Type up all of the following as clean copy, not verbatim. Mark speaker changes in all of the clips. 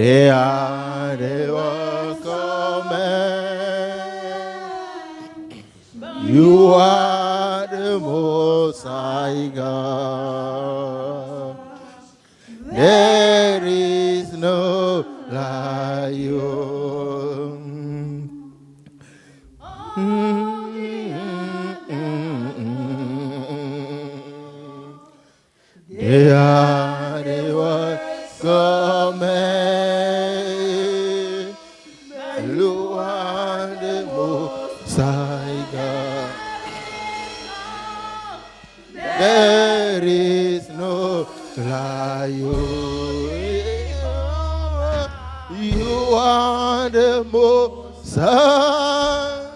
Speaker 1: They are the welcome. You are the Most High God. There is no like you. They are the welcome. You are the Most High God. There is no like you. You are the Most High.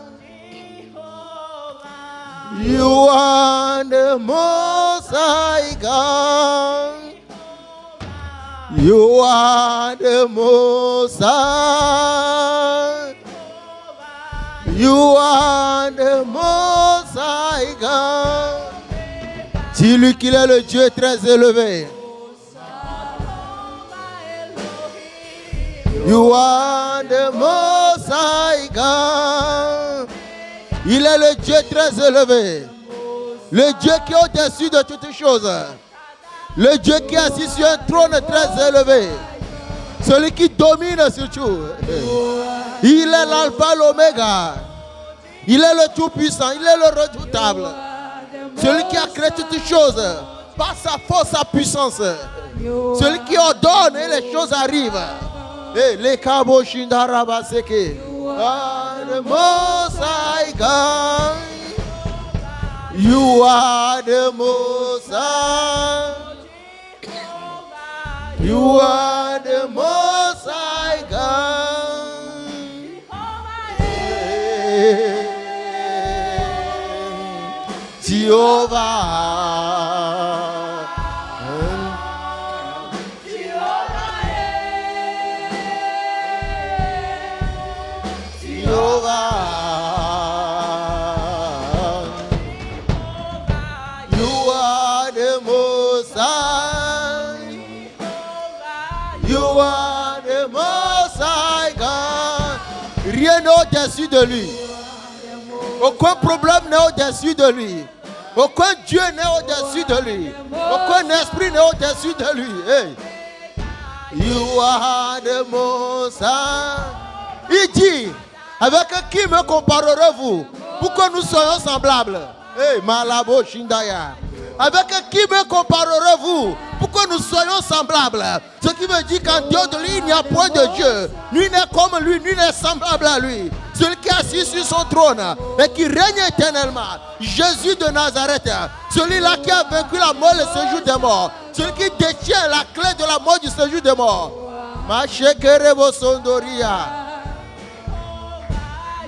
Speaker 1: You are the Most High God. You are the Most High. You are the Most High God. Dis-lui qu'il est le Dieu très élevé. You are the Most High God. Il est le Dieu très élevé. Le Dieu qui est au-dessus de toutes choses. Le Dieu qui est assis sur un trône très élevé. Celui qui domine sur tout. Il est l'alpha, l'oméga. Il est le tout-puissant. Il est le redoutable. Celui qui a créé toutes choses par sa force, sa puissance. Celui qui ordonne et les choses arrivent. Et les Kabo Shindarabaseke. The Most High God. You are the Most High. You are the Most High God. Jehovah. Rien n'est au-dessus de lui. Aucun problème n'est au-dessus de lui. Aucun Dieu n'est au-dessus de lui. Aucun esprit n'est au-dessus de lui. Hey. You are the Most High. Il dit, avec qui me comparerez-vous pour que nous soyons semblables? Hey, Malabo Shindaya. Avec qui me comparerez-vous pour que nous soyons semblables? Ce qui veut dire qu'en Dieu de lui, il n'y a point de Dieu. Nul n'est comme lui, nul n'est semblable à lui. Celui qui est assis sur son trône et qui règne éternellement. Jésus de Nazareth. Celui-là qui a vaincu la mort et le séjour des morts. Celui qui détient la clé de la mort du séjour des morts. Mashekerebo Sondoria.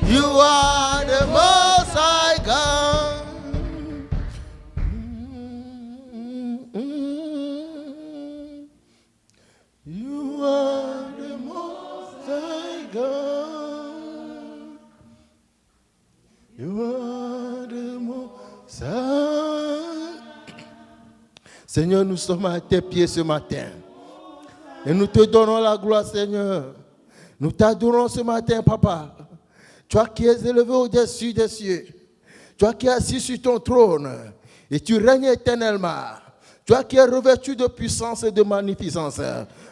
Speaker 1: You are the Most High God. You are the Most High God. You are the Most High. Seigneur, nous sommes à tes pieds ce matin. Et nous te donnons la gloire, Seigneur. Nous t'adorons ce matin, Papa. Toi qui es élevé au-dessus des cieux. Toi qui es assis sur ton trône. Et tu règnes éternellement. Toi qui es revêtu de puissance et de magnificence.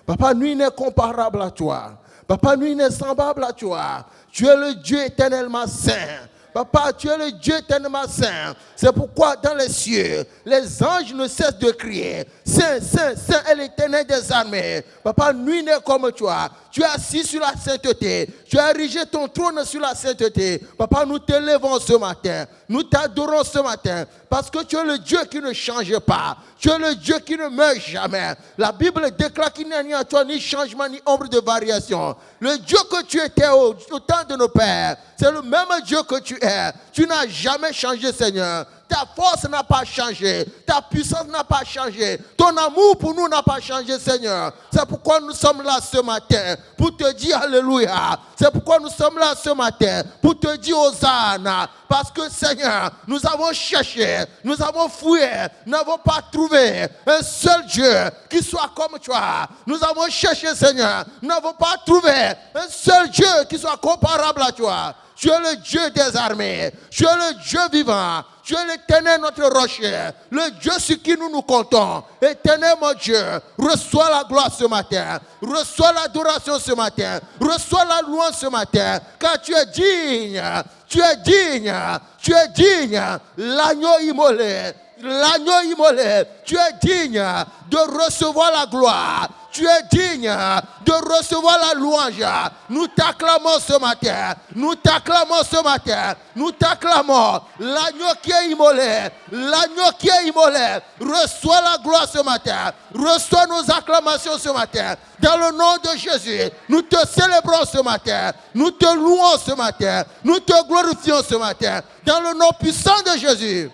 Speaker 1: Papa, nul n'est comparable à toi. Papa, nul n'est semblable à toi. Tu es le Dieu éternellement saint. Papa, tu es le Dieu éternellement saint. C'est pourquoi dans les cieux, les anges ne cessent de crier. Saint, Saint, Saint est l'Éternel des armées. Papa, nul n'est comme toi. Tu es assis sur la sainteté. Tu as érigé ton trône sur la sainteté. Papa, nous t'élevons ce matin. Nous t'adorons ce matin. Parce que tu es le Dieu qui ne change pas. Tu es le Dieu qui ne meurt jamais. La Bible déclare qu'il n'y a ni en toi ni changement ni ombre de variation. Le Dieu que tu étais au temps de nos pères, c'est le même Dieu que tu es. Tu n'as jamais changé, Seigneur. Ta force n'a pas changé. Ta puissance n'a pas changé. Ton amour pour nous n'a pas changé, Seigneur. C'est pourquoi nous sommes là ce matin pour te dire Alléluia. C'est pourquoi nous sommes là ce matin pour te dire Hosanna. Parce que, Seigneur, nous avons cherché, nous avons fouillé, nous n'avons pas trouvé un seul Dieu qui soit comme toi. Nous avons cherché, Seigneur, nous n'avons pas trouvé un seul Dieu qui soit comparable à toi. Tu es le Dieu des armées. Tu es le Dieu vivant. Tu es l'Éternel, notre rocher. Le Dieu sur qui nous nous comptons. Éternel, mon Dieu, reçois la gloire ce matin. Reçois l'adoration ce matin. Reçois la louange ce matin. Car tu es digne. Tu es digne. Tu es digne. L'agneau immolé. L'agneau immolé. Tu es digne de recevoir la gloire. Tu es digne de recevoir la louange. Nous t'acclamons ce matin. Nous t'acclamons ce matin. Nous t'acclamons. L'agneau qui est immolé. L'agneau qui est immolé. Reçois la gloire ce matin. Reçois nos acclamations ce matin. Dans le nom de Jésus, nous te célébrons ce matin. Nous te louons ce matin. Nous te glorifions ce matin. Dans le nom puissant de Jésus.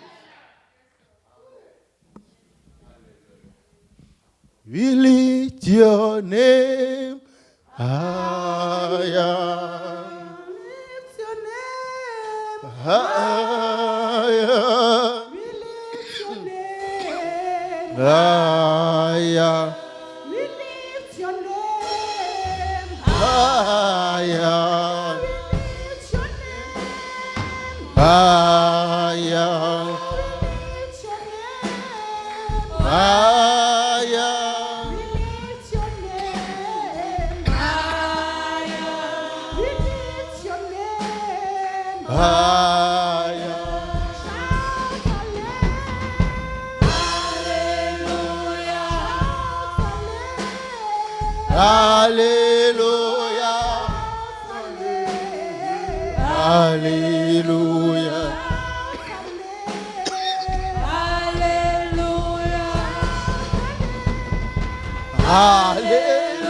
Speaker 1: We lift your name higher.
Speaker 2: Lift your name
Speaker 1: Higher.
Speaker 2: We lift your name
Speaker 1: Higher.
Speaker 2: We lift your name
Speaker 1: Higher.
Speaker 2: We lift your name
Speaker 1: Higher.
Speaker 2: We lift your name
Speaker 1: Higher. Higher. Alléluia. Alléluia. Alléluia. Alléluia.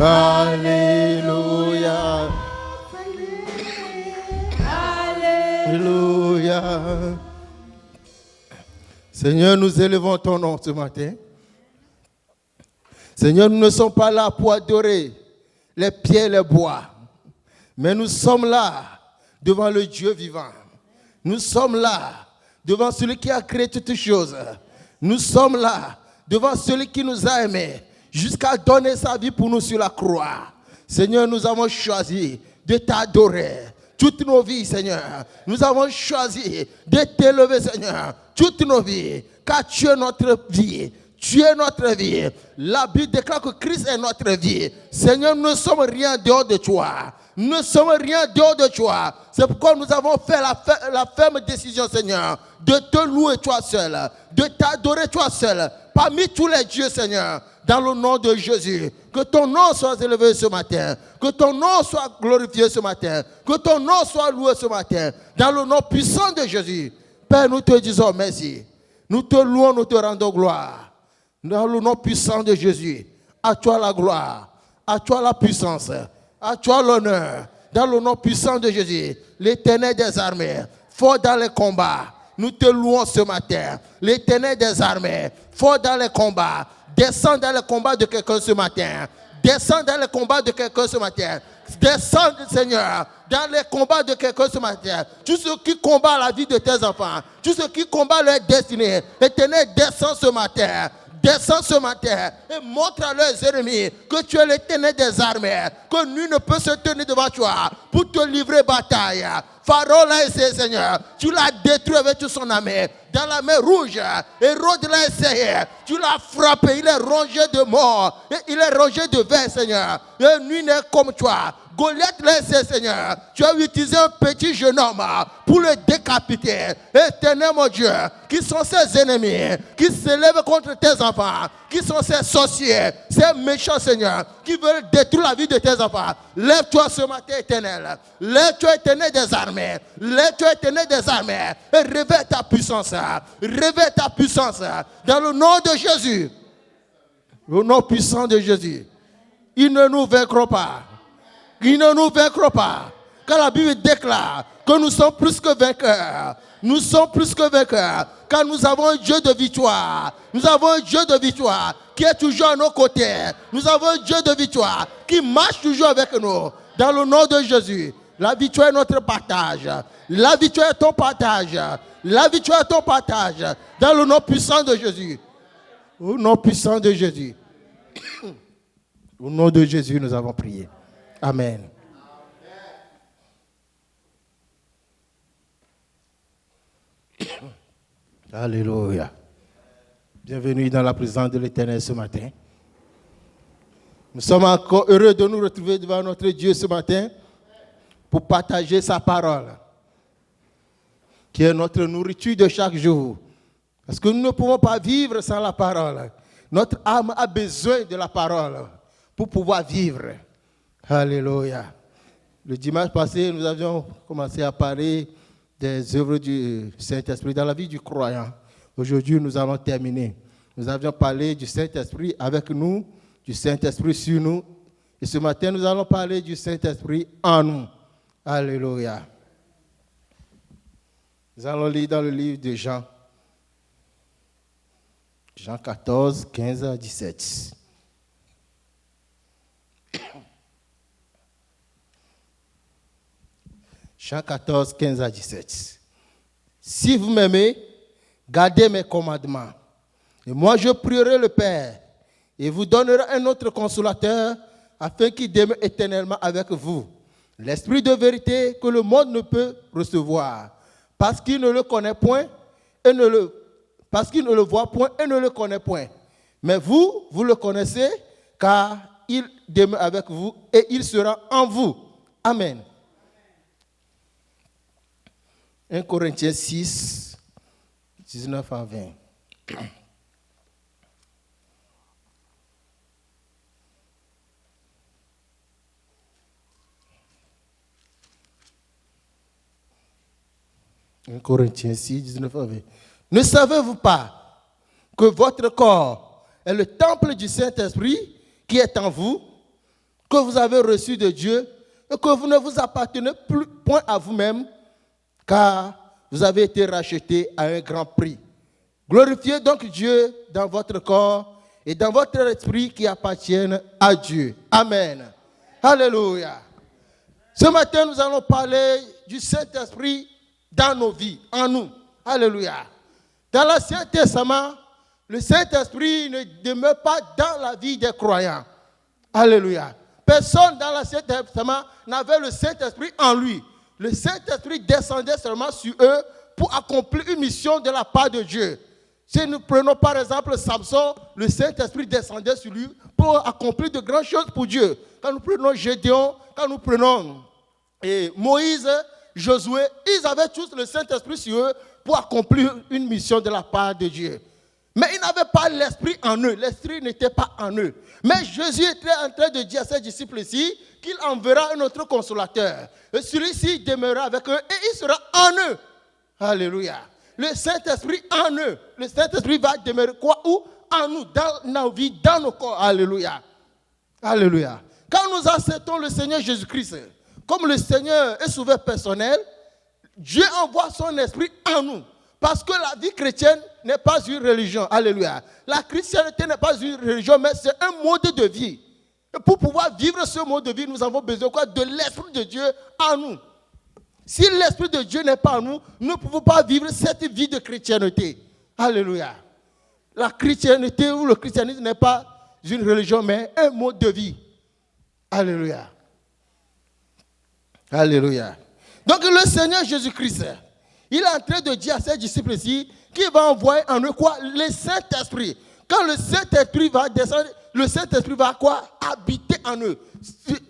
Speaker 1: Alléluia. Alléluia. Seigneur, nous élevons ton nom ce matin. Seigneur, nous ne sommes pas là pour adorer les pierres et les bois, mais nous sommes là devant le Dieu vivant. Nous sommes là devant celui qui a créé toutes choses. Nous sommes là devant celui qui nous a aimés jusqu'à donner sa vie pour nous sur la croix. Seigneur, nous avons choisi de t'adorer toutes nos vies, Seigneur. Nous avons choisi de t'élever, Seigneur, toutes nos vies, car tu es notre vie. Tu es notre vie. La Bible déclare que Christ est notre vie. Seigneur, nous ne sommes rien dehors de toi. Nous ne sommes rien dehors de toi. C'est pourquoi nous avons fait la ferme décision, Seigneur, de te louer toi seul, de t'adorer toi seul, parmi tous les dieux, Seigneur, dans le nom de Jésus. Que ton nom soit élevé ce matin, que ton nom soit glorifié ce matin, que ton nom soit loué ce matin, dans le nom puissant de Jésus. Père, nous te disons merci. Nous te louons, nous te rendons gloire. Dans le nom puissant de Jésus, à toi la gloire, à toi la puissance, à toi l'honneur. Dans le nom puissant de Jésus, l'Éternel des armées, fort dans les combats, nous te louons ce matin. L'Éternel des armées, fort dans les combats, descends dans les combats de quelqu'un ce matin. Descends dans les combats de quelqu'un ce matin. Descends, Seigneur, dans les combats de quelqu'un ce matin. Tous ceux qui combattent la vie de tes enfants, tous ceux qui combattent leur destinée, l'Éternel descend ce matin. Descends ce matin et montre à leurs ennemis que tu es l'Éternel des armées, que nul ne peut se tenir devant toi pour te livrer bataille. Pharaon l'a essayé, Seigneur. Tu l'as détruit avec toute son armée. Dans la mer rouge, Hérode l'a essayé. Tu l'as frappé. Il est rongé de mort. Et il est rongé de verre, Seigneur. Et nul n'est comme toi. Goliath l'a essayé, Seigneur. Tu as utilisé un petit jeune homme pour le décapiter. Éternel, mon Dieu, qui sont ses ennemis, qui s'élèvent contre tes enfants, qui sont ces sorciers, ces méchants, Seigneur, qui veulent détruire la vie de tes enfants. Lève-toi ce matin, Éternel. Lève-toi, Éternel des armées. Lève-toi, Éternel des armées. Et révèle ta puissance. Révèle ta puissance. Dans le nom de Jésus. Le nom puissant de Jésus. Ils ne nous vaincront pas. Ils ne nous vaincront pas. Car la Bible déclare que nous sommes plus que vainqueurs. Nous sommes plus que vainqueurs. Car nous avons un Dieu de victoire. Nous avons un Dieu de victoire qui est toujours à nos côtés. Nous avons un Dieu de victoire qui marche toujours avec nous. Dans le nom de Jésus. La victoire est notre partage. La victoire est ton partage. La victoire est ton partage. Dans le nom puissant de Jésus. Au nom puissant de Jésus. Au nom de Jésus, nous avons prié. Amen. Alléluia. Bienvenue dans la présence de l'Éternel ce matin. Nous sommes encore heureux de nous retrouver devant notre Dieu ce matin pour partager sa parole, qui est notre nourriture de chaque jour. Parce que nous ne pouvons pas vivre sans la parole. Notre âme a besoin de la parole pour pouvoir vivre. Alléluia. Le dimanche passé, nous avions commencé à parler des œuvres du Saint-Esprit dans la vie du croyant. Aujourd'hui, nous allons terminer. Nous avions parlé du Saint-Esprit avec nous, du Saint-Esprit sur nous. Et ce matin, nous allons parler du Saint-Esprit en nous. Alléluia. Nous allons lire dans le livre de Jean. Jean 14, 15 à 17. Jean 14, 15 à 17. Si vous m'aimez, gardez mes commandements. Et moi, je prierai le Père et vous donnerai un autre consolateur afin qu'il demeure éternellement avec vous. L'Esprit de vérité que le monde ne peut recevoir parce qu'il ne le connaît point et parce qu'il ne le voit point et ne le connaît point. Mais vous, vous le connaissez car il demeure avec vous et il sera en vous. Amen. 1 Corinthiens 6, 19 à 20. Corinthiens 6, 19 à 20. Ne savez-vous pas que votre corps est le temple du Saint-Esprit qui est en vous, que vous avez reçu de Dieu, et que vous ne vous appartenez plus point à vous-même, car vous avez été rachetés à un grand prix. Glorifiez donc Dieu dans votre corps et dans votre esprit qui appartiennent à Dieu. Amen. Alléluia. Ce matin, nous allons parler du Saint-Esprit dans nos vies, en nous. Alléluia. Dans l'Ancien Testament, le Saint-Esprit ne demeure pas dans la vie des croyants. Alléluia. Personne dans l'Ancien Testament n'avait le Saint-Esprit en lui. Le Saint-Esprit descendait seulement sur eux pour accomplir une mission de la part de Dieu. Si nous prenons par exemple Samson, le Saint-Esprit descendait sur lui pour accomplir de grandes choses pour Dieu. Quand nous prenons Gédéon, quand nous prenons Moïse, Josué, ils avaient tous le Saint-Esprit sur eux pour accomplir une mission de la part de Dieu. Mais ils n'avaient pas l'Esprit en eux. L'Esprit n'était pas en eux. Mais Jésus était en train de dire à ses disciples ici qu'il enverra un autre consolateur. Et celui-ci demeurera avec eux et il sera en eux. Alléluia. Le Saint-Esprit en eux. Le Saint-Esprit va demeurer quoi? Où? En nous, dans nos vies, dans nos corps. Alléluia. Alléluia. Quand nous acceptons le Seigneur Jésus-Christ comme le Seigneur est sauveur personnel, Dieu envoie son esprit en nous. Parce que la vie chrétienne n'est pas une religion. Alléluia. La chrétienté n'est pas une religion, mais c'est un mode de vie. Et pour pouvoir vivre ce mode de vie, nous avons besoin quoi? De l'Esprit de Dieu en nous. Si l'Esprit de Dieu n'est pas en nous, nous ne pouvons pas vivre cette vie de chrétienté. Alléluia. La chrétienté ou le christianisme n'est pas une religion, mais un mode de vie. Alléluia. Alléluia. Donc le Seigneur Jésus-Christ, il est en train de dire à ses disciples ici qu'il va envoyer en eux quoi? Le Saint-Esprit. Quand le Saint-Esprit va descendre, le Saint-Esprit va quoi? Habiter en eux.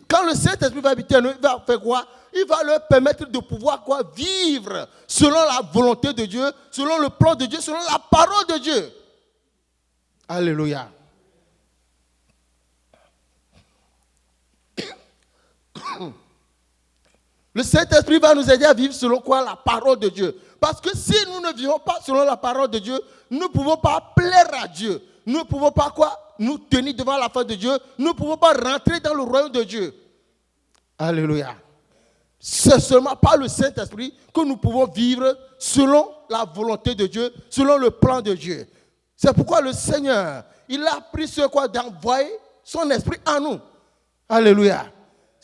Speaker 1: Quand le Saint-Esprit va habiter en eux, il va faire quoi? Il va leur permettre de pouvoir quoi? Vivre selon la volonté de Dieu, selon le plan de Dieu, selon la parole de Dieu. Alléluia. Le Saint-Esprit va nous aider à vivre selon quoi? La parole de Dieu. Parce que si nous ne vivons pas selon la parole de Dieu, nous ne pouvons pas plaire à Dieu. Nous ne pouvons pas quoi? nous tenir devant la face de Dieu. Nous ne pouvons pas rentrer dans le royaume de Dieu. Alléluia. C'est seulement par le Saint-Esprit que nous pouvons vivre selon la volonté de Dieu, selon le plan de Dieu. C'est pourquoi le Seigneur, il a pris sur quoi d'envoyer son esprit en nous. Alléluia.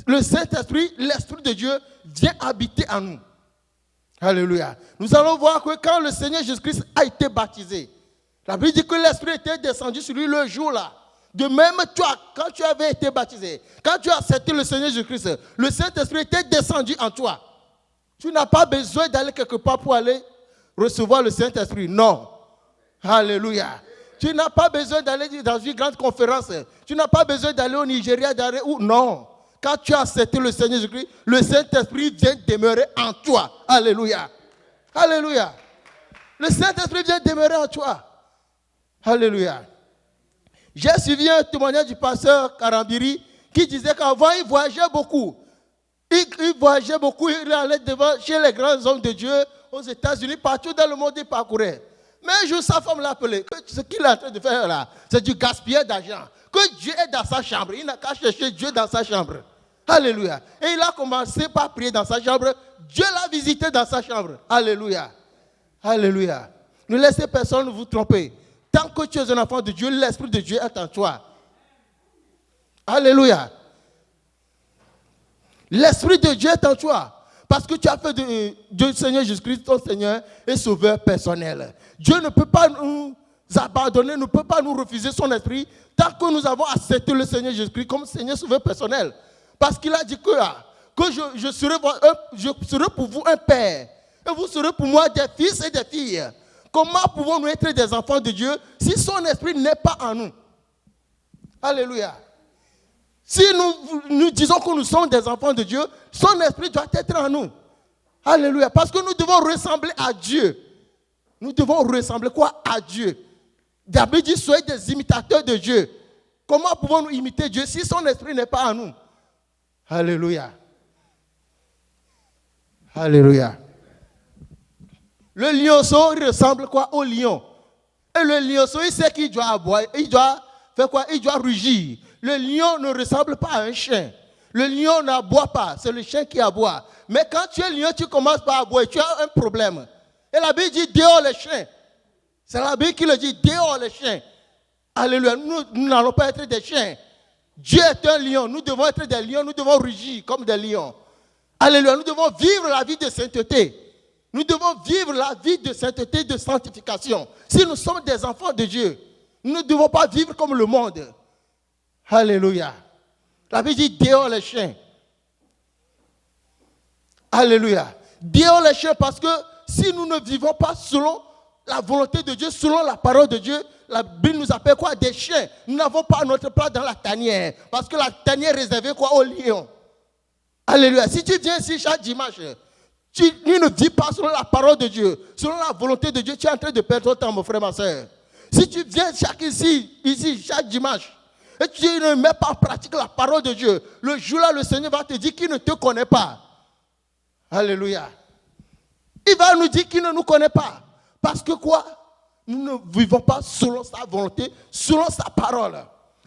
Speaker 1: Le Saint-Esprit, l'Esprit de Dieu, vient habiter en nous. Alléluia. Nous allons voir que quand le Seigneur Jésus-Christ a été baptisé, la Bible dit que l'Esprit était descendu sur lui le jour-là. De même, toi, quand tu avais été baptisé, quand tu as accepté le Seigneur Jésus-Christ, le Saint-Esprit était descendu en toi. Tu n'as pas besoin d'aller quelque part pour aller recevoir le Saint-Esprit. Non. Alléluia. Tu n'as pas besoin d'aller dans une grande conférence. Tu n'as pas besoin d'aller au Nigeria, non. Quand tu as accepté le Seigneur Jésus-Christ, le Saint-Esprit vient demeurer en toi. Alléluia. Alléluia. Le Saint-Esprit vient demeurer en toi. Alléluia. J'ai suivi un témoignage du pasteur Karambiri qui disait qu'avant, il voyageait beaucoup. Il voyageait beaucoup, il allait devant chez les grands hommes de Dieu aux États-Unis, partout dans le monde, il parcourait. Mais un jour, sa femme l'a appelé. Ce qu'il est en train de faire là, c'est du gaspillage d'argent. Que Dieu est dans sa chambre. Il n'a qu'à chercher Dieu dans sa chambre. Alléluia. Et il a commencé par prier dans sa chambre. Dieu l'a visité dans sa chambre. Alléluia. Alléluia. Ne laissez personne vous tromper. Tant que tu es un enfant de Dieu, l'Esprit de Dieu est en toi. Alléluia. L'Esprit de Dieu est en toi. Parce que tu as fait du Seigneur Jésus-Christ ton Seigneur et Sauveur personnel. Dieu ne peut pas nous abandonner, ne peut pas nous refuser son esprit tant que nous avons accepté le Seigneur Jésus-Christ comme Seigneur Sauveur personnel. Parce qu'il a dit que je serai pour vous un père et vous serez pour moi des fils et des filles. Comment pouvons-nous être des enfants de Dieu si son esprit n'est pas en nous? Alléluia. Si nous disons que nous sommes des enfants de Dieu, son esprit doit être en nous. Alléluia. Parce que nous devons ressembler à Dieu. Nous devons ressembler quoi? À Dieu. David dit, soyez des imitateurs de Dieu. Comment pouvons-nous imiter Dieu si son esprit n'est pas en nous? Alléluia. Alléluia. Le lionceau ressemble quoi? Au lion. Et le lionceau, il sait qu'il doit aboyer. Il doit faire quoi? Il doit rugir. Le lion ne ressemble pas à un chien. Le lion n'aboie pas. C'est le chien qui aboie. Mais quand tu es lion, tu commences par aboyer. Tu as un problème. Et la Bible dit dehors les chiens. C'est la Bible qui le dit dehors les chiens. Alléluia. Nous n'allons pas être des chiens. Dieu est un lion. Nous devons être des lions. Nous devons rugir comme des lions. Alléluia. Nous devons vivre la vie de sainteté. Nous devons vivre la vie de sainteté, de sanctification. Si nous sommes des enfants de Dieu, nous ne devons pas vivre comme le monde. Alléluia. La Bible dit dehors les chiens. Alléluia. Dehors les chiens parce que si nous ne vivons pas selon la volonté de Dieu, selon la parole de Dieu, la Bible nous appelle quoi? Des chiens. Nous n'avons pas notre place dans la tanière. Parce que la tanière est réservée quoi? Aux lions. Alléluia. Si tu viens ici chaque dimanche, tu ne vis pas selon la parole de Dieu, selon la volonté de Dieu, tu es en train de perdre ton temps, mon frère, ma soeur. Si tu viens ici chaque dimanche, et tu ne mets pas en pratique la parole de Dieu, le jour-là, le Seigneur va te dire qu'il ne te connaît pas. Alléluia. Il va nous dire qu'il ne nous connaît pas. Parce que quoi? Nous ne vivons pas selon sa volonté, selon sa parole.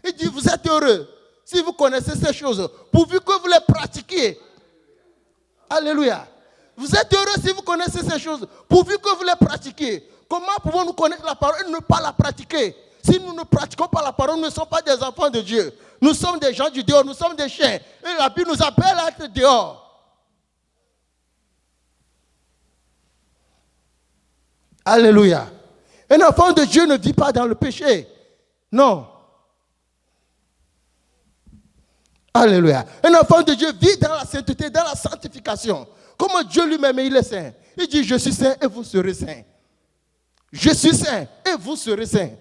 Speaker 1: Il dit, vous êtes heureux si vous connaissez ces choses, pourvu que vous les pratiquiez. Alléluia. Vous êtes heureux si vous connaissez ces choses, pourvu que vous les pratiquiez. Comment pouvons-nous connaître la parole et ne pas la pratiquer? Si nous ne pratiquons pas la parole, nous ne sommes pas des enfants de Dieu. Nous sommes des gens du dehors, nous sommes des chiens. Et la Bible nous appelle à être dehors. Alléluia. Un enfant de Dieu ne vit pas dans le péché. Non. Alléluia. Un enfant de Dieu vit dans la sainteté, dans la sanctification. Comme Dieu lui-même, il est saint. Il dit, je suis saint et vous serez saints. Je suis saint et vous serez saints.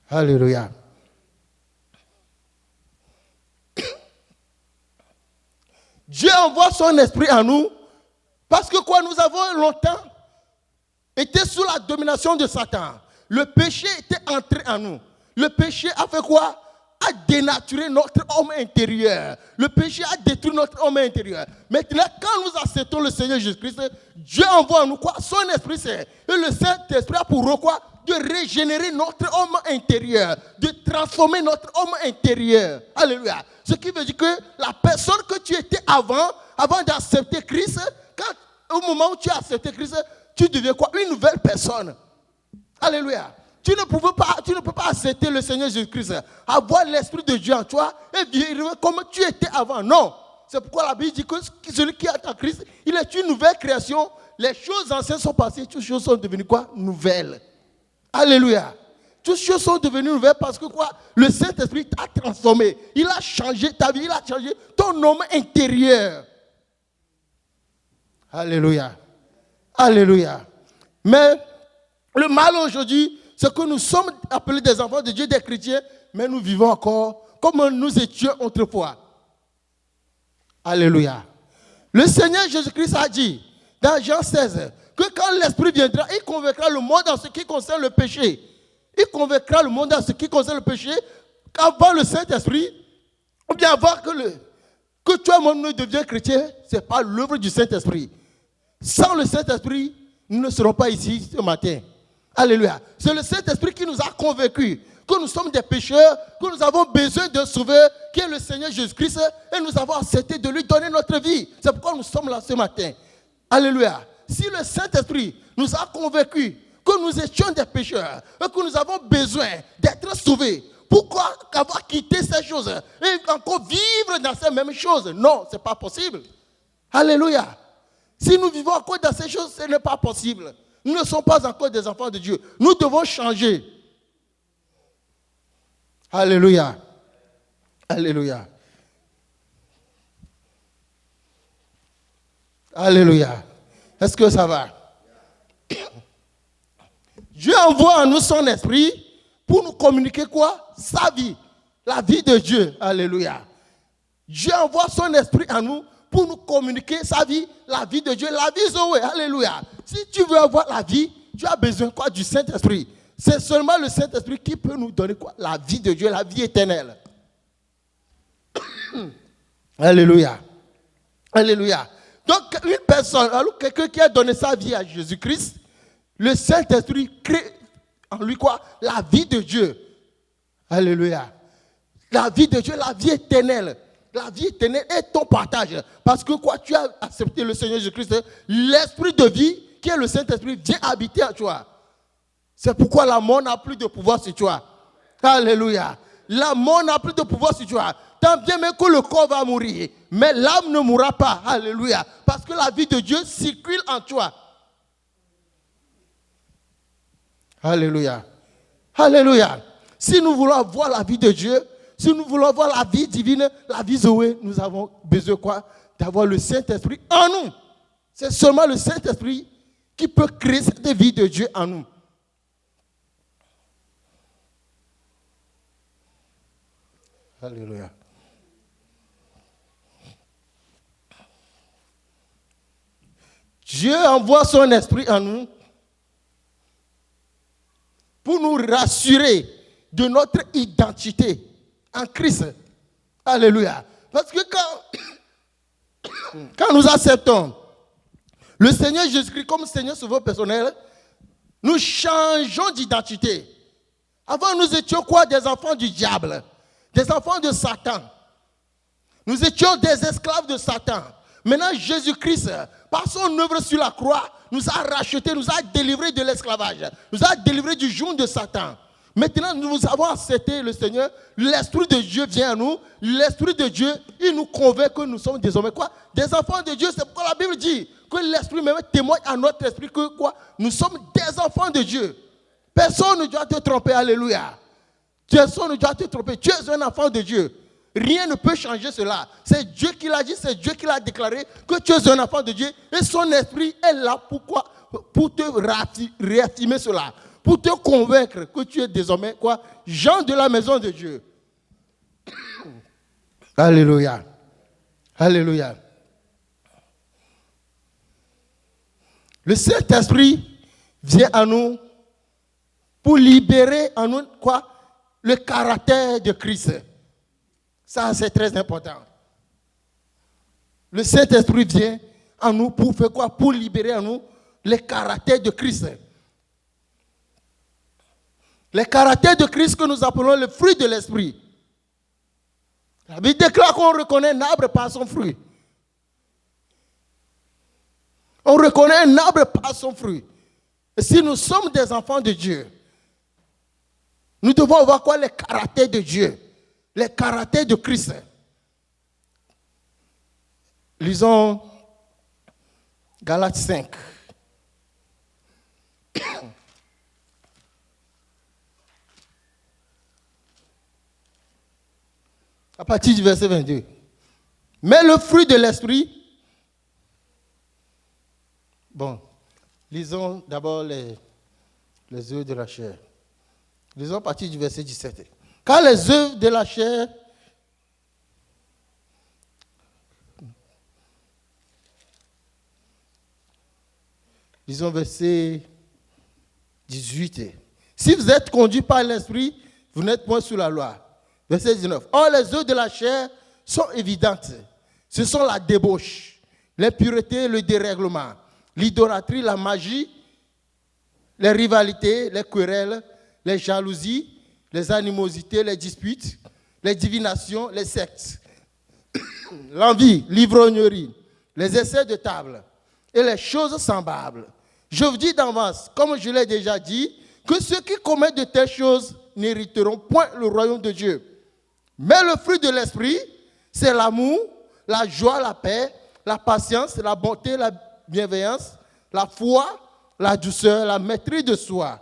Speaker 1: Alléluia. Dieu envoie son esprit en nous parce que quoi, nous avons longtemps été sous la domination de Satan. Le péché était entré en nous. Le péché a fait quoi? A dénaturé notre homme intérieur. Le péché a détruit notre homme intérieur. Maintenant, quand nous acceptons le Seigneur Jésus-Christ, Dieu envoie en nous quoi? Son Esprit Saint. Et le Saint-Esprit a pour eux quoi? de régénérer notre homme intérieur, de transformer notre homme intérieur. Alléluia. Ce qui veut dire que la personne que tu étais avant d'accepter Christ, au moment où tu as accepté Christ, tu deviens quoi? Une nouvelle personne. Alléluia. Tu ne peux pas accepter le Seigneur Jésus-Christ, avoir l'Esprit de Dieu en toi et vivre comme tu étais avant. Non. C'est pourquoi la Bible dit que celui qui est en Christ, il est une nouvelle création. Les choses anciennes sont passées, toutes choses sont devenues quoi? Nouvelles. Alléluia. Toutes choses sont devenues nouvelles parce que quoi? Le Saint-Esprit t'a transformé. Il a changé ta vie, il a changé ton homme intérieur. Alléluia. Alléluia. Mais le mal aujourd'hui, c'est que nous sommes appelés des enfants de Dieu, des chrétiens, mais nous vivons encore comme nous étions autrefois. Alléluia. Le Seigneur Jésus-Christ a dit dans Jean 16 que quand l'Esprit viendra, il convaincra le monde en ce qui concerne le péché. Il convaincra le monde en ce qui concerne le péché, qu'avant le Saint-Esprit, ou bien avant que toi et moi nous devions chrétiens, ce n'est pas l'œuvre du Saint-Esprit. Sans le Saint-Esprit, nous ne serons pas ici ce matin. Alléluia. C'est le Saint-Esprit qui nous a convaincus que nous sommes des pécheurs, que nous avons besoin d'un sauveur, qui est le Seigneur Jésus-Christ, et nous avons accepté de lui donner notre vie. C'est pourquoi nous sommes là ce matin. Alléluia. Si le Saint-Esprit nous a convaincus que nous étions des pécheurs, et que nous avons besoin d'être sauvés, pourquoi avoir quitté ces choses et encore vivre dans ces mêmes choses? Non, ce n'est pas possible. Alléluia. Si nous vivons encore dans ces choses, ce n'est pas possible. Nous ne sommes pas encore des enfants de Dieu. Nous devons changer. Alléluia. Alléluia. Alléluia. Est-ce que ça va? Dieu envoie en nous son esprit pour nous communiquer quoi? Sa vie. La vie de Dieu. Alléluia. Dieu envoie son esprit en nous pour nous communiquer sa vie, la vie de Dieu, la vie Zoé. Alléluia. Si tu veux avoir la vie, tu as besoin quoi? Du Saint-Esprit. C'est seulement le Saint-Esprit qui peut nous donner quoi? La vie de Dieu, la vie éternelle. Alléluia. Alléluia. Donc, une personne, alors quelqu'un qui a donné sa vie à Jésus-Christ, le Saint-Esprit crée en lui quoi? La vie de Dieu. Alléluia. La vie de Dieu, la vie éternelle. La vie éternelle est ton partage. Parce que quoi? Tu as accepté le Seigneur Jésus-Christ. L'esprit de vie, qui est le Saint-Esprit, vient habiter en toi. C'est pourquoi la mort n'a plus de pouvoir sur toi. Alléluia. La mort n'a plus de pouvoir sur toi. Tant bien même que le corps va mourir, mais l'âme ne mourra pas. Alléluia. Parce que la vie de Dieu circule en toi. Alléluia. Alléluia. Si nous voulons avoir la vie de Dieu, si nous voulons avoir la vie divine, la vie Zoé, nous avons besoin quoi? D'avoir le Saint-Esprit en nous. C'est seulement le Saint-Esprit qui peut créer cette vie de Dieu en nous. Alléluia. Dieu envoie son esprit en nous pour nous rassurer de notre identité en Christ. Alléluia. Parce que quand nous acceptons le Seigneur Jésus-Christ comme Seigneur Sauveur personnel, nous changeons d'identité. Avant, nous étions quoi? Des enfants du diable, des enfants de Satan. Nous étions des esclaves de Satan. Maintenant, Jésus-Christ, par son œuvre sur la croix, nous a rachetés, nous a délivrés de l'esclavage, nous a délivrés du joug de Satan. Maintenant, nous avons accepté le Seigneur. L'Esprit de Dieu vient à nous. L'Esprit de Dieu, il nous convainc que nous sommes désormais quoi? Des enfants de Dieu. C'est pourquoi la Bible dit que l'Esprit même témoigne à notre esprit que quoi? Nous sommes des enfants de Dieu. Personne ne doit te tromper. Alléluia. Personne ne doit te tromper. Tu es un enfant de Dieu. Rien ne peut changer cela. C'est Dieu qui l'a dit, c'est Dieu qui l'a déclaré que tu es un enfant de Dieu. Et son esprit est là pour te réaffirmer cela. Pour te convaincre que tu es désormais quoi? Jean de la maison de Dieu. Alléluia. Alléluia. Le Saint-Esprit vient à nous pour libérer en nous quoi? Le caractère de Christ. Ça, c'est très important. Le Saint-Esprit vient en nous pour faire quoi? Pour libérer en nous le caractère de Christ. Les caractères de Christ que nous appelons le fruit de l'esprit. La Bible déclare qu'on reconnaît un arbre par son fruit. On reconnaît un arbre par son fruit. Et si nous sommes des enfants de Dieu, nous devons avoir quoi? Les caractères de Dieu. Les caractères de Christ. Lisons Galates 5. À partir du verset 22. Mais le fruit de l'esprit. Bon, lisons d'abord les œuvres de la chair. Lisons à partir du verset 17. Car les œuvres de la chair lisons verset 18. Si vous êtes conduit par l'esprit, vous n'êtes point sous la loi. Verset 19. Or, les œuvres de la chair sont évidentes. Ce sont la débauche, l'impureté, le dérèglement, l'idolâtrie, la magie, les rivalités, les querelles, les jalousies, les animosités, les disputes, les divinations, les sectes, l'envie, l'ivrognerie, les essais de table et les choses semblables. Je vous dis d'avance, comme je l'ai déjà dit, que ceux qui commettent de telles choses n'hériteront point le royaume de Dieu. Mais le fruit de l'esprit, c'est l'amour, la joie, la paix, la patience, la bonté, la bienveillance, la foi, la douceur, la maîtrise de soi.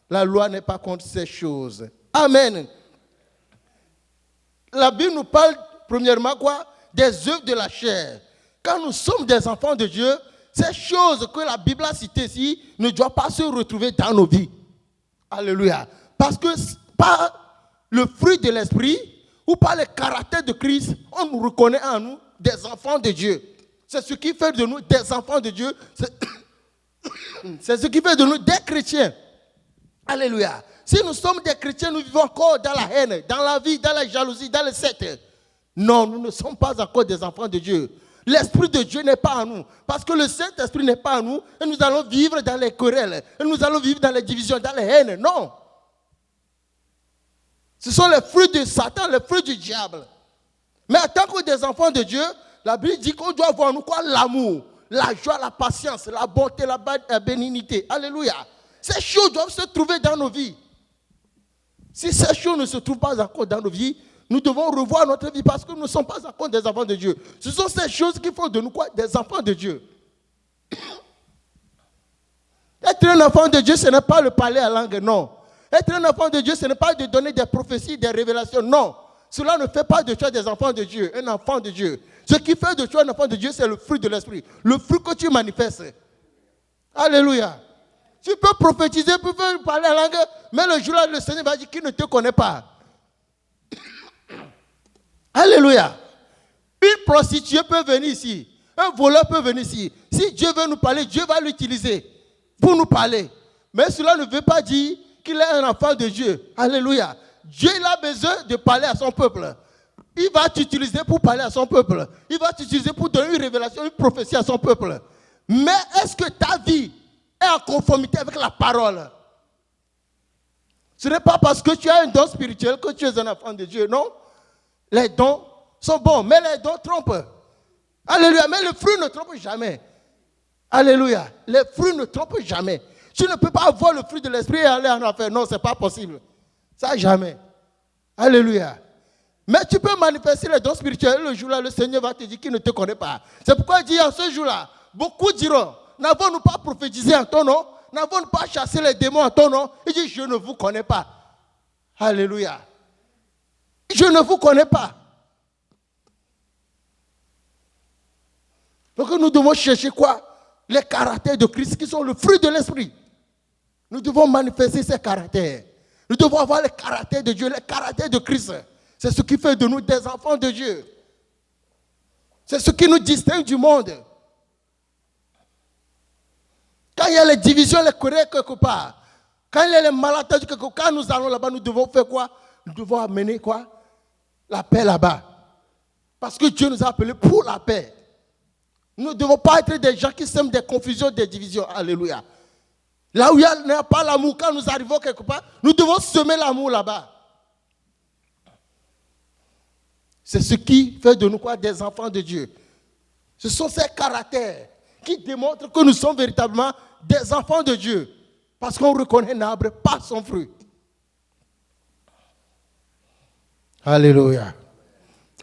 Speaker 1: La loi n'est pas contre ces choses. Amen. La Bible nous parle premièrement quoi? Des œuvres de la chair. Quand nous sommes des enfants de Dieu, ces choses que la Bible a citées ici ne doivent pas se retrouver dans nos vies. Alléluia. Parce que par le fruit de l'esprit ou par le caractère de Christ, on nous reconnaît en nous des enfants de Dieu. C'est ce qui fait de nous des enfants de Dieu. C'est ce qui fait de nous des chrétiens. Alléluia. Si nous sommes des chrétiens, nous vivons encore dans la haine, dans la vie, dans la jalousie, dans les sectes. Non, nous ne sommes pas encore des enfants de Dieu. L'Esprit de Dieu n'est pas en nous. Parce que le Saint-Esprit n'est pas en nous. Et nous allons vivre dans les querelles. Et nous allons vivre dans les divisions, dans les haines. Non. Ce sont les fruits de Satan, les fruits du diable. Mais en tant que des enfants de Dieu, la Bible dit qu'on doit avoir en nous quoi? L'amour, la joie, la patience, la bonté, la bénignité. Alléluia. Ces choses doivent se trouver dans nos vies. Si ces choses ne se trouvent pas encore dans nos vies, nous devons revoir notre vie parce que nous ne sommes pas encore des enfants de Dieu. Ce sont ces choses qui font de nous quoi? Des enfants de Dieu. Être un enfant de Dieu, ce n'est pas le parler à langue, non. Être un enfant de Dieu, ce n'est pas de donner des prophéties, des révélations, non. Cela ne fait pas de toi des enfants de Dieu, un enfant de Dieu. Ce qui fait de toi un enfant de Dieu, c'est le fruit de l'esprit. Le fruit que tu manifestes. Alléluia. Tu peux prophétiser, tu peux parler en langue, mais le jour-là, le Seigneur va dire qu'il ne te connaît pas. Alléluia. Une prostituée peut venir ici. Un voleur peut venir ici. Si Dieu veut nous parler, Dieu va l'utiliser pour nous parler. Mais cela ne veut pas dire qu'il est un enfant de Dieu. Alléluia. Dieu il a besoin de parler à son peuple. Il va t'utiliser pour parler à son peuple. Il va t'utiliser pour donner une révélation, une prophétie à son peuple. Mais est-ce que ta vie est en conformité avec la parole? Ce n'est pas parce que tu as un don spirituel que tu es un enfant de Dieu, non? Les dons sont bons, mais les dons trompent. Alléluia. Mais le fruit ne trompe jamais. Alléluia. Les fruits ne trompent jamais. Tu ne peux pas avoir le fruit de l'esprit et aller en enfer. Non, ce n'est pas possible. Ça, jamais. Alléluia. Mais tu peux manifester les dons spirituels. Le jour-là, le Seigneur va te dire qu'il ne te connaît pas. C'est pourquoi il dit en ce jour-là, beaucoup diront, n'avons-nous pas prophétisé en ton nom? N'avons-nous pas chassé les démons en ton nom? Il dit, je ne vous connais pas. Alléluia. Je ne vous connais pas. Donc nous devons chercher quoi? Les caractères de Christ qui sont le fruit de l'esprit. Nous devons manifester ces caractères. Nous devons avoir les caractères de Dieu, les caractères de Christ. C'est ce qui fait de nous des enfants de Dieu. C'est ce qui nous distingue du monde. Quand il y a les divisions, les querelles quelque part, quand il y a les malentendus quelque part, quand nous allons là-bas, nous devons faire quoi? Nous devons amener quoi? La paix là-bas. Parce que Dieu nous a appelés pour la paix. Nous ne devons pas être des gens qui sèment des confusions, des divisions. Alléluia. Là où il n'y a pas l'amour, quand nous arrivons quelque part, nous devons semer l'amour là-bas. C'est ce qui fait de nous quoi? Des enfants de Dieu. Ce sont ces caractères qui démontrent que nous sommes véritablement des enfants de Dieu. Parce qu'on reconnaît un arbre par son fruit. Alléluia.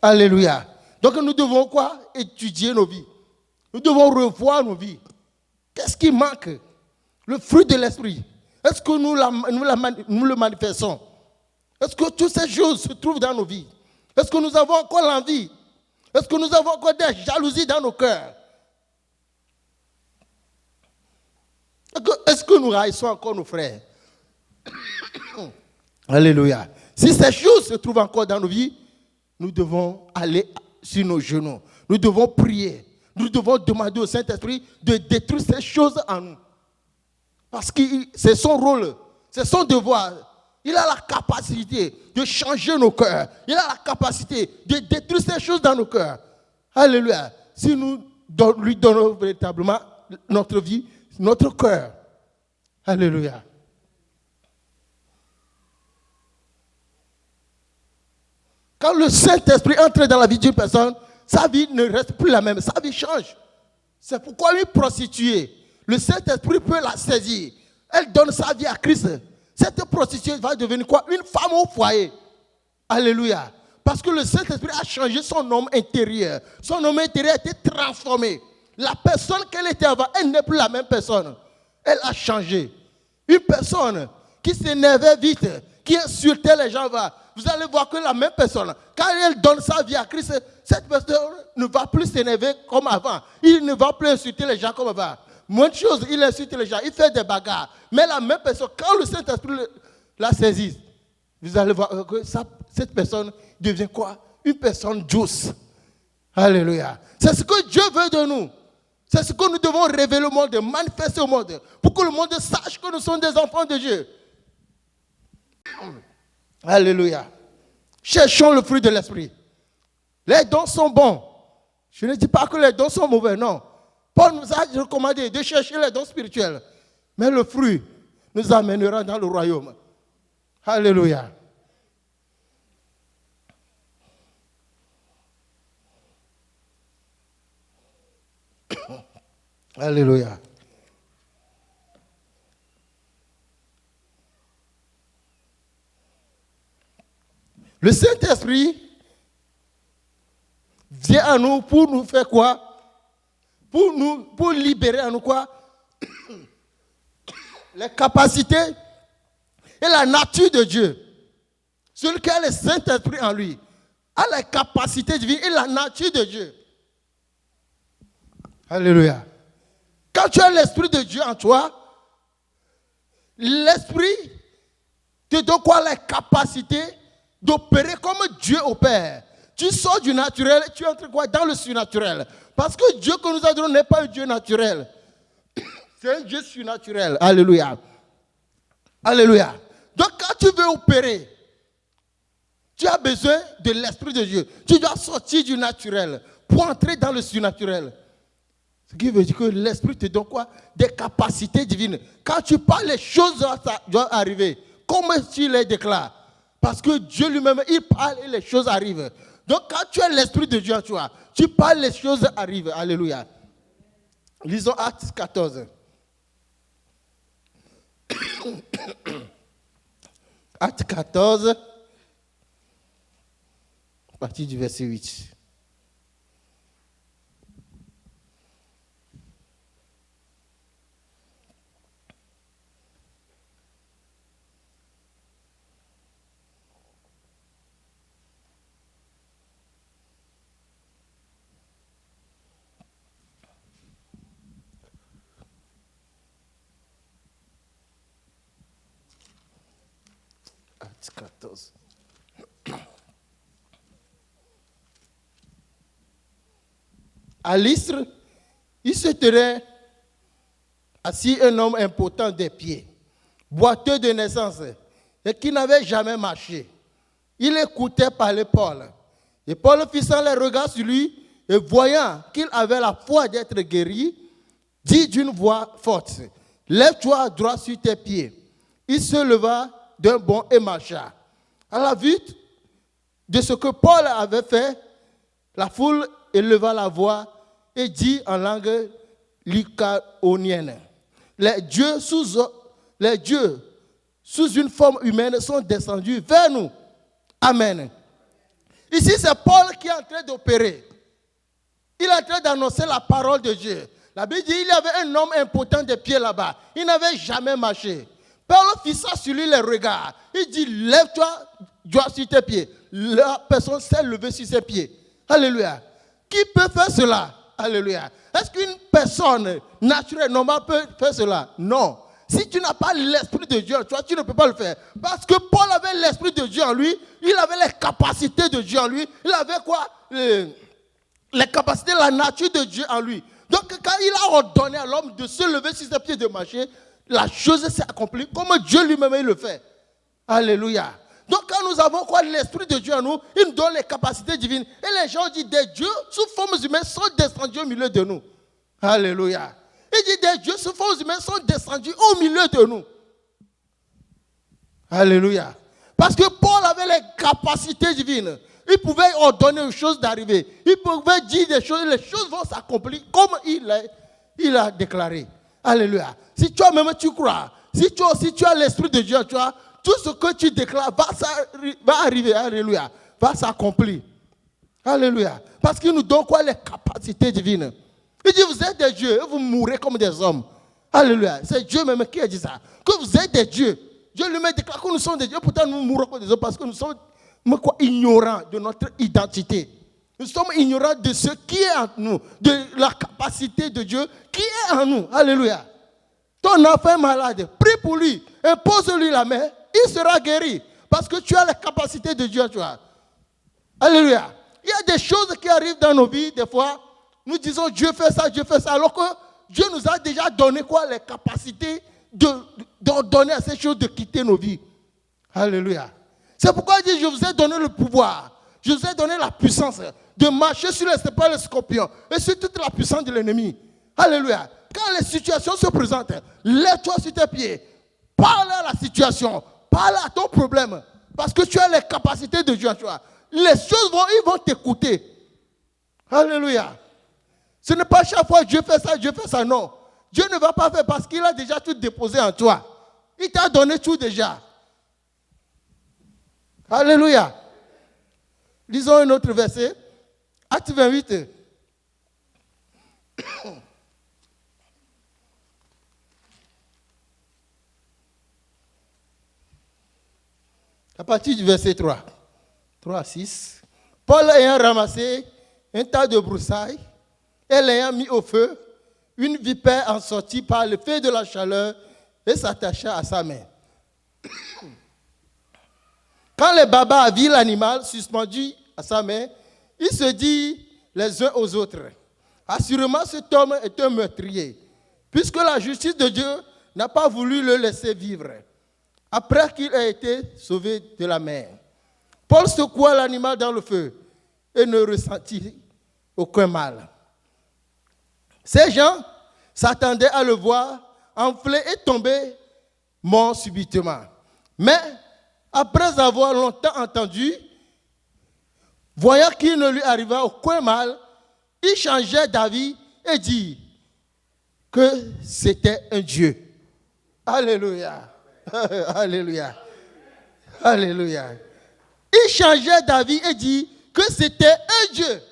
Speaker 1: Alléluia. Donc nous devons quoi? Étudier nos vies. Nous devons revoir nos vies. Qu'est-ce qui manque? Le fruit de l'esprit. Est-ce que nous le manifestons? Est-ce que toutes ces choses se trouvent dans nos vies? Est-ce que nous avons encore l'envie? Est-ce que nous avons encore des jalousies dans nos cœurs? Est-ce que nous haïssons encore nos frères? Alléluia. Si ces choses se trouvent encore dans nos vies, nous devons aller sur nos genoux. Nous devons prier. Nous devons demander au Saint-Esprit de détruire ces choses en nous. Parce que c'est son rôle, c'est son devoir. Il a la capacité de changer nos cœurs. Il a la capacité de détruire ces choses dans nos cœurs. Alléluia. Si nous lui donnons véritablement notre vie, notre cœur. Alléluia. Quand le Saint-Esprit entre dans la vie d'une personne, sa vie ne reste plus la même, sa vie change. C'est pourquoi une prostituée, le Saint-Esprit peut la saisir. Elle donne sa vie à Christ. Cette prostituée va devenir quoi? Une femme au foyer. Alléluia. Parce que le Saint-Esprit a changé son homme intérieur. Son homme intérieur a été transformé. La personne qu'elle était avant, elle n'est plus la même personne. Elle a changé. Une personne qui s'énervait vite, qui insultait les gens, vous allez voir que la même personne, quand elle donne sa vie à Christ, cette personne ne va plus s'énerver comme avant. Il ne va plus insulter les gens comme avant. Moins de choses, il insulte les gens, il fait des bagarres. Mais la même personne, quand le Saint-Esprit la saisit, vous allez voir que cette personne devient quoi? Une personne douce. Alléluia. C'est ce que Dieu veut de nous. C'est ce que nous devons révéler au monde, manifester au monde, pour que le monde sache que nous sommes des enfants de Dieu. Alléluia. Cherchons le fruit de l'esprit. Les dons sont bons. Je ne dis pas que les dons sont mauvais, non. Paul nous a recommandé de chercher les dons spirituels. Mais le fruit nous amènera dans le royaume. Alléluia. Alléluia. Le Saint-Esprit vient à nous pour nous faire quoi? Pour libérer à nous quoi? Les capacités et la nature de Dieu. Celui qui a le Saint-Esprit en lui a les capacités divines et la nature de Dieu. Alléluia. Quand tu as l'Esprit de Dieu en toi, l'Esprit te donne quoi? Les capacités d'opérer comme Dieu opère. Tu sors du naturel, tu entres quoi? Dans le surnaturel. Parce que Dieu que nous adorons n'est pas un Dieu naturel. C'est un Dieu surnaturel. Alléluia. Alléluia. Donc quand tu veux opérer, tu as besoin de l'Esprit de Dieu. Tu dois sortir du naturel pour entrer dans le surnaturel. Ce qui veut dire que l'Esprit te donne quoi? Des capacités divines. Quand tu parles, les choses doivent arriver. Comment tu les déclares? Parce que Dieu lui-même, il parle et les choses arrivent. Donc quand tu as l'Esprit de Dieu en toi, tu parles, les choses arrivent. Alléluia. Lisons Actes 14. Actes 14, à partir du verset 8. Actes 14. À l'Istre, il se tenait assis un homme impotent des pieds, boiteux de naissance, et qui n'avait jamais marché. Il écoutait parler Paul. Et Paul, fixant les regards sur lui, et voyant qu'il avait la foi d'être guéri, dit d'une voix forte: lève-toi droit sur tes pieds. Il se leva d'un bond et marcha. À la vue de ce que Paul avait fait, la foule éleva la voix et dit en langue lycaonienne, les dieux sous une forme humaine sont descendus vers nous. Amen. Ici, c'est Paul qui est en train d'opérer. Il est en train d'annoncer la parole de Dieu. La Bible dit qu'il y avait un homme impotent des pieds là-bas. Il n'avait jamais marché. Paul fixa sur lui les regards. Il dit, lève-toi, droit sur tes pieds. La personne s'est levée sur ses pieds. Alléluia. Qui peut faire cela? Alléluia. Est-ce qu'une personne naturelle, normale peut faire cela? Non. Si tu n'as pas l'Esprit de Dieu en toi, tu ne peux pas le faire. Parce que Paul avait l'Esprit de Dieu en lui. Il avait les capacités de Dieu en lui. Il avait quoi? Les capacités, la nature de Dieu en lui. Donc, quand il a ordonné à l'homme de se lever sur ses pieds et de marcher, la chose s'est accomplie comme Dieu lui-même il le fait. Alléluia. Donc, quand nous avons quoi? L'Esprit de Dieu en nous, il nous donne les capacités divines. Et les gens disent, des dieux sous forme humaine sont descendus au milieu de nous. Alléluia. Il dit, des dieux sous forme humaine sont descendus au milieu de nous. Alléluia. Parce que Paul avait les capacités divines. Il pouvait ordonner aux choses d'arriver. Il pouvait dire des choses, les choses vont s'accomplir comme il a déclaré. Alléluia. Si toi-même tu crois, si tu as l'Esprit de Dieu, tu as, tout ce que tu déclares va arriver. Alléluia. Va s'accomplir. Alléluia. Parce qu'il nous donne quoi? Les capacités divines. Il dit, vous êtes des dieux et vous mourrez comme des hommes. Alléluia. C'est Dieu même qui a dit ça. Que vous êtes des dieux. Dieu lui-même déclare que nous sommes des dieux. Pourtant, nous mourrons comme des hommes parce que nous sommes ignorants de notre identité. Nous sommes ignorants de ce qui est en nous, de la capacité de Dieu qui est en nous. Alléluia. Ton enfant est malade, prie pour lui, impose-lui la main, il sera guéri. Parce que tu as la capacité de Dieu, tu vois. Alléluia. Il y a des choses qui arrivent dans nos vies, des fois, nous disons Dieu fait ça, alors que Dieu nous a déjà donné quoi? Les capacités d'ordonner à ces choses de quitter nos vies. Alléluia. C'est pourquoi il dit, je vous ai donné le pouvoir, je vous ai donné la puissance de marcher sur les serpents et les scorpions et sur toute la puissance de l'ennemi. Alléluia. Quand les situations se présentent, lève-toi sur tes pieds, parle à la situation, parle à ton problème, parce que tu as les capacités de Dieu en toi. Les choses ils vont t'écouter. Alléluia. Ce n'est pas chaque fois Dieu fait ça, non. Dieu ne va pas faire parce qu'il a déjà tout déposé en toi. Il t'a donné tout déjà. Alléluia. Lisons un autre verset. Acte 28. À partir du verset 3. 3 à 6. Paul ayant ramassé un tas de broussailles et l'ayant mis au feu, une vipère en sortit par le feu de la chaleur et s'attacha à sa main. Quand les barbares virent l'animal suspendu à sa main, ils se disent les uns aux autres, assurément cet homme est un meurtrier, puisque la justice de Dieu n'a pas voulu le laisser vivre, après qu'il ait été sauvé de la mer. Paul secoua l'animal dans le feu et ne ressentit aucun mal. Ces gens s'attendaient à le voir enfler et tomber mort subitement. Mais après avoir longtemps entendu, voyant qu'il ne lui arriva aucun mal, ils changèrent d'avis et dirent que c'était un Dieu. Alléluia. Alléluia. Alléluia. Ils changèrent d'avis et dirent que c'était un Dieu.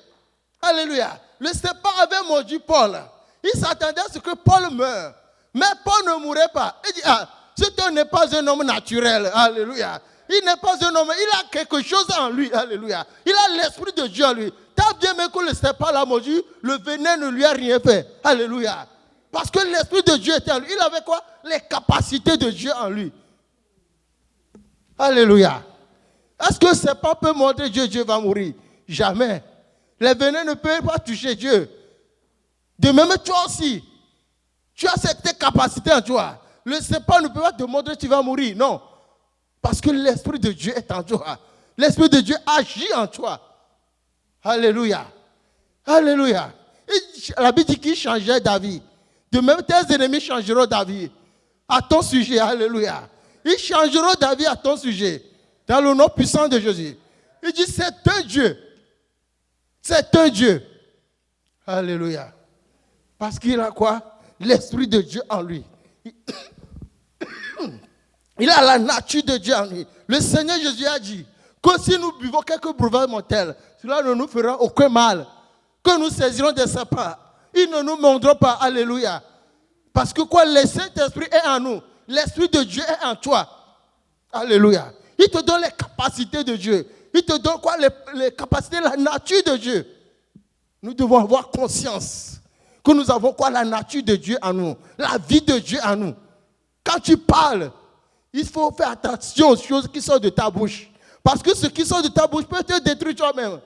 Speaker 1: Alléluia. Le serpent avait mordu Paul. Il s'attendait à ce que Paul meure. Mais Paul ne mourrait pas. Il dit, cet homme n'est pas un homme naturel. Alléluia. Il n'est pas un homme. Il a quelque chose en lui. Alléluia. Il a l'Esprit de Dieu en lui. Tant bien même que le serpent l'a mordu, le venin ne lui a rien fait. Alléluia. Parce que l'Esprit de Dieu était en lui. Il avait quoi? Les capacités de Dieu en lui. Alléluia. Est-ce que le serpent peut mordre Dieu? Dieu va mourir. Jamais. Les venins ne peuvent pas toucher Dieu. De même, toi aussi, tu as cette capacité en toi. Le serpent ne peut pas te montrer que tu vas mourir. Non. Parce que l'Esprit de Dieu est en toi. L'Esprit de Dieu agit en toi. Alléluia. Alléluia. Et la Bible dit qu'il changeait d'avis. De même, tes ennemis changeront d'avis. à ton sujet. Alléluia. Ils changeront d'avis à ton sujet. Dans le nom puissant de Jésus. Il dit, c'est un Dieu. C'est un Dieu. Alléluia. Parce qu'il a quoi? L'Esprit de Dieu en lui. Il a la nature de Dieu en lui. Le Seigneur Jésus a dit que si nous buvons quelques breuvages mortels, cela ne nous fera aucun mal. Que nous saisirons des serpents. Ils ne nous mordront pas. Alléluia. Parce que quoi? Le Saint-Esprit est en nous. L'Esprit de Dieu est en toi. Alléluia. Il te donne les capacités de Dieu. Il te donne quoi? Les capacités, la nature de Dieu. Nous devons avoir conscience que nous avons quoi? La nature de Dieu en nous. La vie de Dieu en nous. Quand tu parles, il faut faire attention aux choses qui sortent de ta bouche. Parce que ce qui sort de ta bouche peut te détruire toi-même.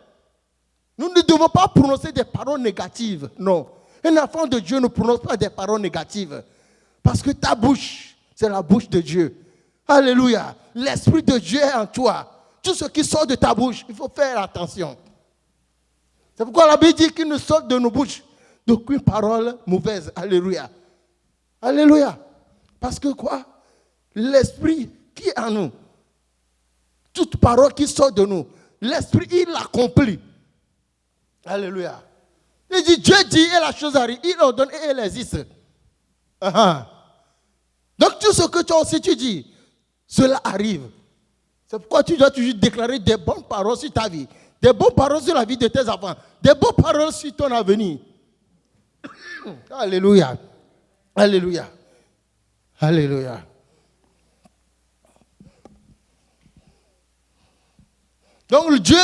Speaker 1: Nous ne devons pas prononcer des paroles négatives. Non. Un enfant de Dieu ne prononce pas des paroles négatives. Parce que ta bouche, c'est la bouche de Dieu. Alléluia. L'Esprit de Dieu est en toi. Tout ce qui sort de ta bouche, il faut faire attention. C'est pourquoi la Bible dit qu'il ne sort de nos bouches d'aucune parole mauvaise. Alléluia. Alléluia. Parce que quoi? L'Esprit qui est en nous, toute parole qui sort de nous, l'Esprit, il l'accomplit. Alléluia. Il dit, Dieu dit et la chose arrive. Il ordonne et elle existe. Donc tout ce que toi aussi tu dis, cela arrive. C'est pourquoi tu dois toujours déclarer des bonnes paroles sur ta vie. Des bonnes paroles sur la vie de tes enfants. Des bonnes paroles sur ton avenir. Alléluia. Alléluia. Alléluia. Donc Dieu,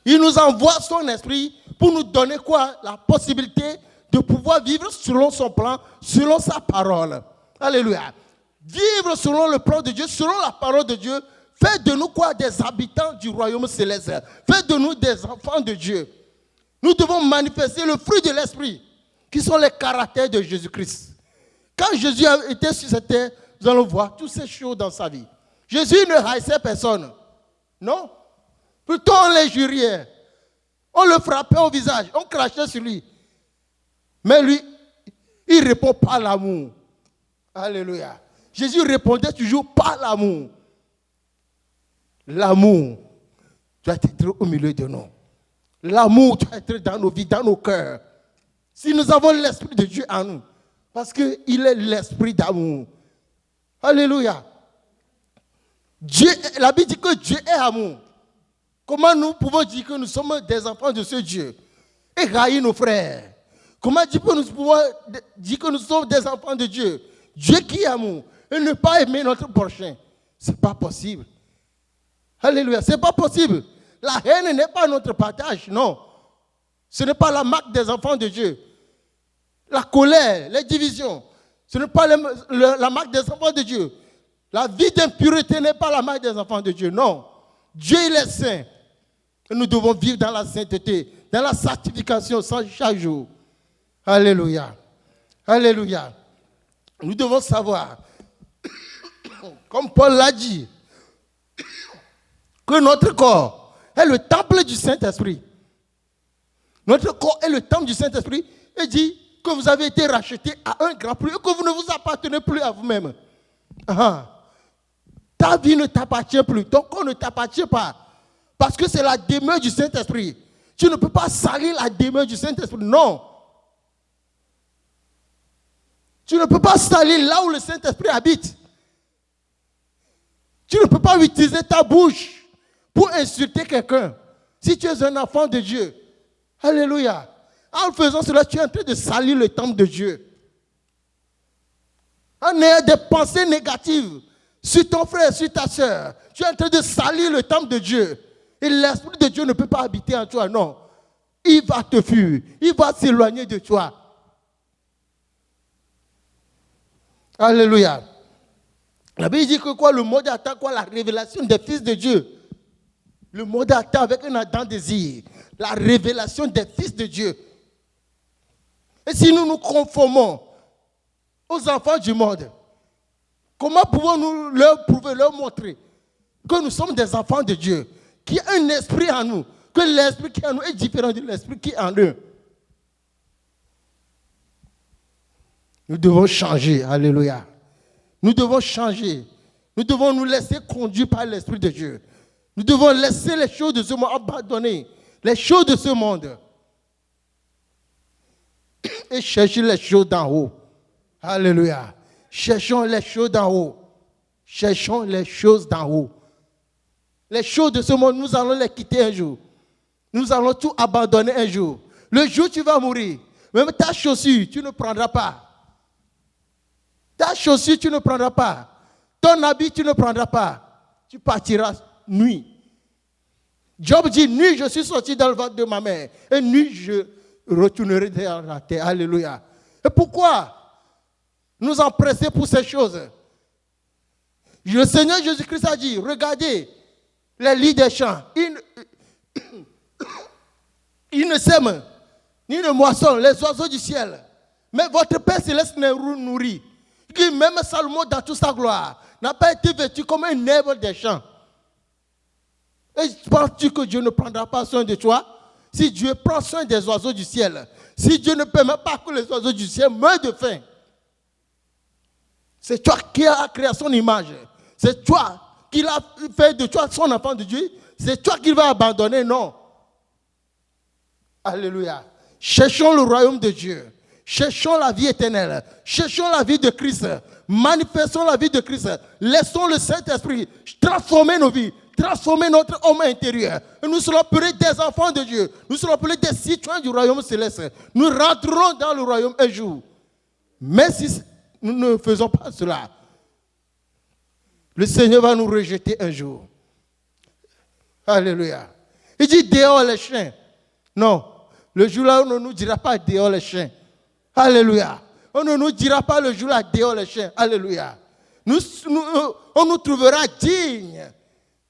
Speaker 1: il nous envoie son esprit pour nous donner quoi? La possibilité de pouvoir vivre selon son plan, selon sa parole. Alléluia. Vivre selon le plan de Dieu, selon la parole de Dieu. Faites de nous quoi? Des habitants du royaume céleste. Faites de nous des enfants de Dieu. Nous devons manifester le fruit de l'esprit, qui sont les caractères de Jésus-Christ. Quand Jésus était sur cette terre, nous allons voir toutes ces choses dans sa vie. Jésus ne haïssait personne. Non. Plutôt on les juriait. On le frappait au visage. On crachait sur lui. Mais lui, il ne répond pas à l'amour. Alléluia. Jésus répondait toujours par l'amour. L'amour doit être au milieu de nous. L'amour doit être dans nos vies, dans nos cœurs. Si nous avons l'Esprit de Dieu en nous, parce qu'il est l'Esprit d'amour. Alléluia. Dieu, la Bible dit que Dieu est amour. Comment nous pouvons dire que nous sommes des enfants de ce Dieu et haïr nos frères? Comment nous pouvons dire que nous sommes des enfants de Dieu? Dieu qui est amour et ne pas aimer notre prochain. Ce n'est pas possible. Alléluia, ce n'est pas possible. La haine n'est pas notre partage, non. Ce n'est pas la marque des enfants de Dieu. La colère, les divisions, ce n'est pas la marque des enfants de Dieu. La vie d'impureté n'est pas la marque des enfants de Dieu, non. Dieu, il est saint. Et nous devons vivre dans la sainteté, dans la sanctification chaque jour. Alléluia. Alléluia. Nous devons savoir, comme Paul l'a dit, que notre corps est le temple du Saint-Esprit. Notre corps est le temple du Saint-Esprit. Et dit que vous avez été rachetés à un grand prix et que vous ne vous appartenez plus à vous-même. Ta vie ne t'appartient plus. Ton corps ne t'appartient pas. Parce que c'est la demeure du Saint-Esprit. Tu ne peux pas salir la demeure du Saint-Esprit. Non. Tu ne peux pas salir là où le Saint-Esprit habite. Tu ne peux pas utiliser ta bouche pour insulter quelqu'un. Si tu es un enfant de Dieu. Alléluia. En faisant cela, tu es en train de salir le temple de Dieu. En ayant des pensées négatives sur ton frère, sur ta soeur, tu es en train de salir le temple de Dieu. Et l'Esprit de Dieu ne peut pas habiter en toi, non. Il va te fuir. Il va s'éloigner de toi. Alléluia. La Bible dit que quoi? Le monde attend quoi? La révélation des fils de Dieu. Le monde attend avec un ardent désir la révélation des fils de Dieu. Et si nous nous conformons aux enfants du monde, comment pouvons-nous leur prouver, leur montrer que nous sommes des enfants de Dieu, qu'il y a un esprit en nous, que l'esprit qui est en nous est différent de l'esprit qui est en eux? Nous devons changer. Alléluia. Nous devons changer. Nous devons nous laisser conduire par l'Esprit de Dieu. Nous devons laisser les choses de ce monde, abandonner les choses de ce monde et chercher les choses d'en haut. Alléluia. Cherchons les choses d'en haut. Cherchons les choses d'en haut. Les choses de ce monde, nous allons les quitter un jour. Nous allons tout abandonner un jour. Le jour où tu vas mourir, même ta chaussure, tu ne prendras pas. Ta chaussure, tu ne prendras pas. Ton habit, tu ne prendras pas. Tu partiras nuit. Job dit, nuit, je suis sorti dans le ventre de ma mère. Et nuit, je retournerai dans la terre. Alléluia. Et pourquoi nous empresser pour ces choses? Le Seigneur Jésus-Christ a dit, regardez les lits des champs. Ils ne sèment, ni ne moissonnent, les oiseaux du ciel. Mais votre Père Céleste les nourrit. Même Salomon, dans toute sa gloire, n'a pas été vêtu comme un herbe des champs. Et penses-tu que Dieu ne prendra pas soin de toi? Si Dieu prend soin des oiseaux du ciel, si Dieu ne permet pas que les oiseaux du ciel meurent de faim, c'est toi qui as créé son image. C'est toi qui a fait de toi son enfant de Dieu. C'est toi qui vas abandonner, non. Alléluia. Cherchons le royaume de Dieu. Cherchons la vie éternelle. Cherchons la vie de Christ. Manifestons la vie de Christ. Laissons le Saint-Esprit transformer nos vies, transformer notre homme intérieur. Et nous serons appelés des enfants de Dieu. Nous serons appelés des citoyens du royaume céleste. Nous rentrerons dans le royaume un jour. Mais si nous ne faisons pas cela, le Seigneur va nous rejeter un jour. Alléluia. Il dit dehors les chiens. Non, le jour-là, on ne nous dira pas dehors les chiens. Alléluia. On ne nous dira pas le jour-là dehors les chiens. Alléluia. On nous trouvera dignes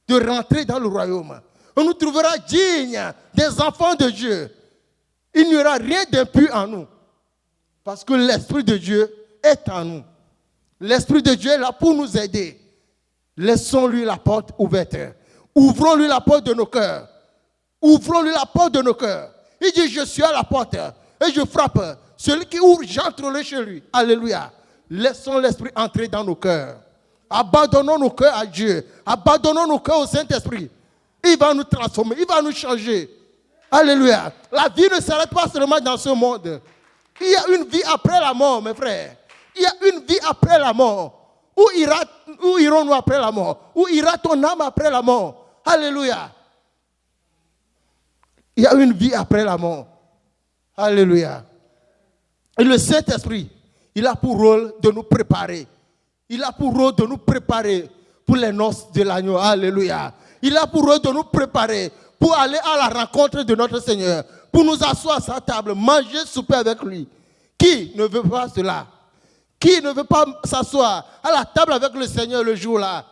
Speaker 1: de rentrer dans le royaume. On nous trouvera dignes des enfants de Dieu. Il n'y aura rien d'impur en nous. Parce que l'Esprit de Dieu est en nous. L'Esprit de Dieu est là pour nous aider. Laissons-lui la porte ouverte. Ouvrons-lui la porte de nos cœurs. Ouvrons-lui la porte de nos cœurs. Il dit, je suis à la porte et je frappe. Celui qui ouvre, j'entrerai chez lui. Alléluia. Laissons l'Esprit entrer dans nos cœurs. Abandonnons nos cœurs à Dieu. Abandonnons nos cœurs au Saint-Esprit. Il va nous transformer. Il va nous changer. Alléluia. La vie ne s'arrête pas seulement dans ce monde. Il y a une vie après la mort, mes frères. Il y a une vie après la mort. Où irons-nous après la mort? Où ira ton âme après la mort? Alléluia. Il y a une vie après la mort. Alléluia. Et le Saint-Esprit, il a pour rôle de nous préparer. Il a pour rôle de nous préparer pour les noces de l'agneau. Alléluia. Il a pour rôle de nous préparer pour aller à la rencontre de notre Seigneur. Pour nous asseoir à sa table, manger, souper avec lui. Qui ne veut pas cela? Qui ne veut pas s'asseoir à la table avec le Seigneur le jour-là?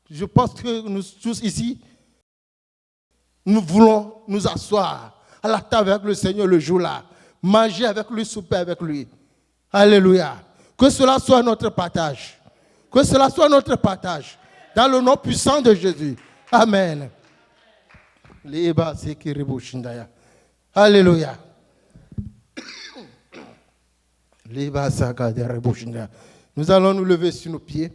Speaker 1: Je pense que nous tous ici, nous voulons nous asseoir à la table avec le Seigneur le jour-là. Manger avec lui, souper avec lui. Alléluia. Que cela soit notre partage. Que cela soit notre partage. Dans le nom puissant de Jésus. Amen. Alléluia. Nous allons nous lever sur nos pieds.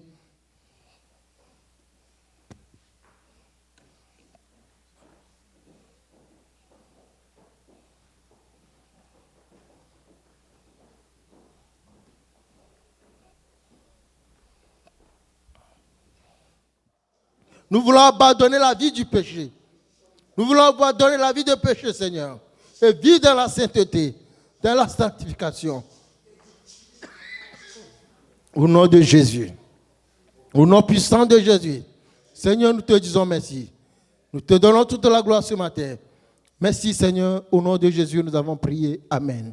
Speaker 1: Nous voulons abandonner la vie du péché. Nous voulons abandonner la vie de péché, Seigneur, et vivre dans la sainteté, dans la sanctification. Au nom de Jésus, au nom puissant de Jésus, Seigneur, nous te disons merci. Nous te donnons toute la gloire ce matin. Merci, Seigneur, au nom de Jésus, nous avons prié. Amen.